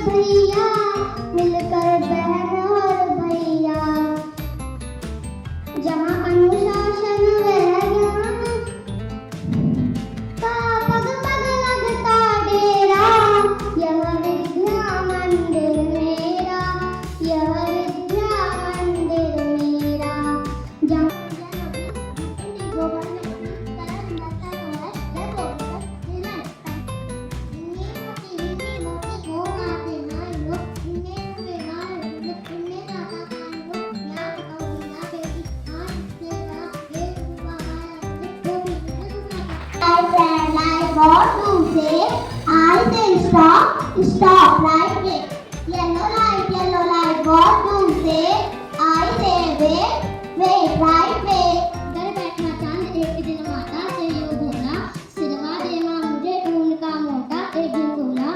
भैया, मिलकर बहन और भैया, जहाँ अनुशासन वह ज्ञान का पग पग लगता डेरा, यह विद्या मंदिर मेरा, यह विद्या मंदिर मेरा। जहाँ what to say, I say stop, stop, right there. Yellow light, what to say, I say wait, wait, right there. घर बैठना चांद एक दिन माता से यूं बोला, सिरवा देना मुझे ऊन का मोटा एक दिन बोला।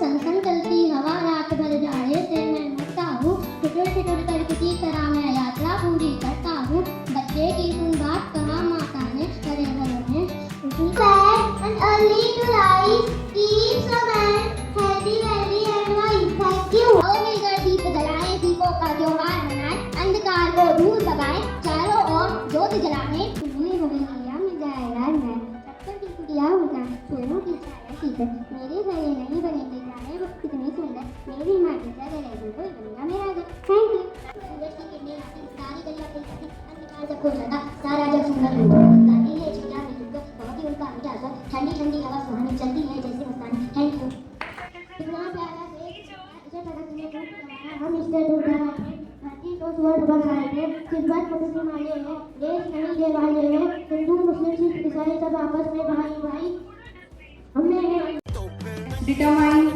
सन सन चलती हवा रात भर जाए से मैं मरता हूँ, ठिठुर ठिठुर कर किसी तरह मैं यात्रा पूरी करता हूँ। बच्चे की सुन बात कहा माता ने, करे घरों में and early to rise, keeps a man healthy, wealthy and wise. Thank you. और मिलकर दीप जलाएं, दीपों का त्योहार मनाएं, अंधकार को दूर भगाएं, चारों ओर ज्योत जलाएं। तुम्हें हो गया मिल जाएगा मैं, टक्कर की कुटिया होता, फूलों की छाया शीतल, मेरे घर ये नहीं बनेंगे जाने वो कितनी सुंदर, मेरी माटी से रहेगी कोई बनेगा मेरा घर। Thank you. सूरज की किरणें आती, सारी गलियां खुलती, अंधकार जब खो जाता, सारा जग सुंदर होता, गाती है चिड़िया मिलकर, बहुत ही उनका मीठा असर, ठंडी ठंडी हवा सुहानी चलती है जैसे मस्तानी। Thank you. इतना प्यारा देश, इसे धड़कने को बनाया, हम इससे दूर रहे हैं, धरती को स्वर्ग बनाए थे, खिदमत मुझसे माने हैं, देश नहीं दे वाले हैं, हिंदू मुस्लिम सिख ईसाई सब आपस में भाई भाई। हमने determine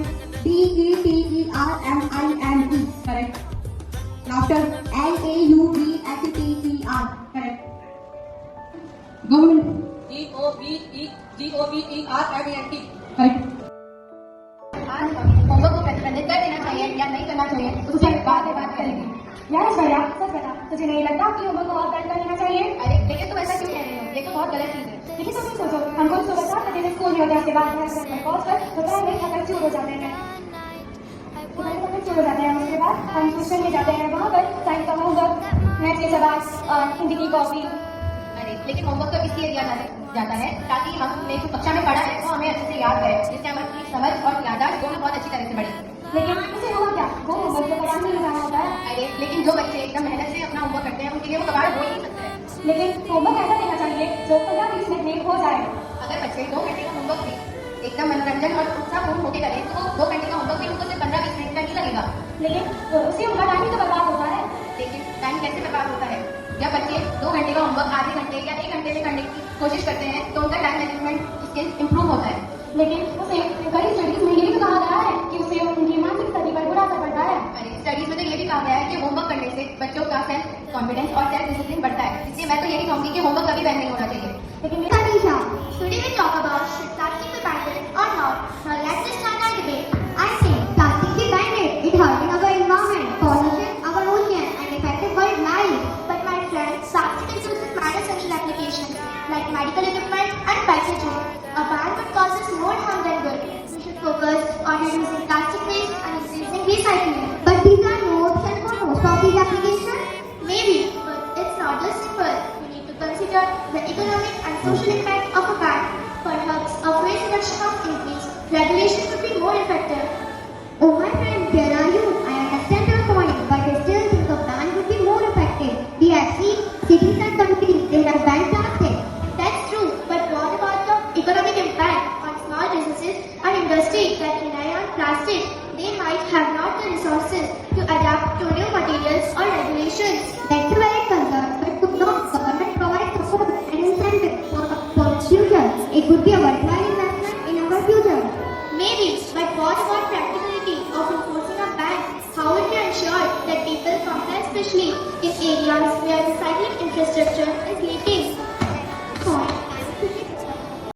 DETERMINE, correct. After LAUVESTER, correct. Government. GOVERMENT, correct. Homework को प्रतिबंधित कर देना चाहिए या नहीं करना चाहिए, तो तुझे बात करेंगे। यार भैया सच बता, तुझे नहीं लगता कि होमवर्क को और कर लेना चाहिए? अरे लेकिन तुम ऐसा क्यों कह रहे हो, ये तो बहुत गलत चीज है। लेकिन तुम सोचो, हमको सुबह 7 बजे स्कूल में होते हैं, उसके बाद पहुंच कर दोपहर में थकन चूर हो जाते हैं, उसके बाद हम ट्यूशन में जाते हैं, वहाँ पर साइंस का होमवर्क, मैथ के सवाल और हिंदी की कॉपी। अरे लेकिन होमवर्क तो इसलिए दिया जाता है ताकि हमने जो कक्षा में पढ़ा है वो हमें अच्छे से याद रहे, जिससे हमारी समझ और याददाश्त दोनों बहुत अच्छी तरह से बढ़ेगी। लेकिन इसे होगा क्या, वो होमवर्क तो पढ़ाने में जाना होता है। अरे लेकिन जो बच्चे एकदम मेहनत से अपना होमवर्क करते हैं उनके लिए वो कबाड़ हो ही नहीं सकता है। लेकिन होमवर्क ऐसा देना चाहिए जो 15-20 मिनट में हो जाए। अगर बच्चे 2 घंटे का होमवर्क भी एकदम मनोरंजन और उत्साहपूर्ण होकर करें तो 2 घंटे का होमवर्क भी उनको सिर्फ 15-20 मिनट का ही लगेगा। लेकिन उससे उनका टाइम ही तो बर्बाद होता है। लेकिन टाइम कैसे बर्बाद होता है, जब बच्चे 2 घंटे का होमवर्क आधे घंटे या 1 घंटे में करने की कोशिश करते हैं तो उनका टाइम मैनेजमेंट स्किल इंप्रूव होता है। लेकिन उसे कई स्टडीज में ये भी कहा गया है कि उससे उनकी मानसिक स्थिति पर बुरा असर पड़ता है। अरे स्टडीज में तो ये भी कहा गया है कि होमवर्क करने से बच्चों का सेल्फ कॉन्फिडेंस और सेल्फ डिसिप्लिन बढ़ता है, इसलिए मैं तो यही कहूंगी कि होमवर्क कभी बैन नहीं होना चाहिए। लेकिन today we talk about should plastic be banned or not. Now let's just start our debate. I say plastic be banned. It hurting our environment, pollution, our ocean, and affecting world life. But my friends, plastic is used in medicinal applications like medical equipment and packaging. A ban would cause us more harm than good. We should focus on reducing plastic waste and increasing recycling. But these are no option for most of these applications. Maybe, but it's not just simple. We need to consider the economic and social impact of a ban. Perhaps a waste reduction of increase regulation would be more effective. Oh my friend, where are you? I understand your point, but I still think a ban would be more effective. We have seen cities and countries, they have banned plastic. That's true, but what about the economic impact on small businesses and industries that rely on plastic? They might have not the resources to adapt to new materials or regulations. That's a valid concern, but could not government provide support and incentive for future? It would be a worthwhile investment in our future. Maybe, but what about practicality of enforcing a ban? How would we ensure that people comply, especially in areas where recycling infrastructure is lacking?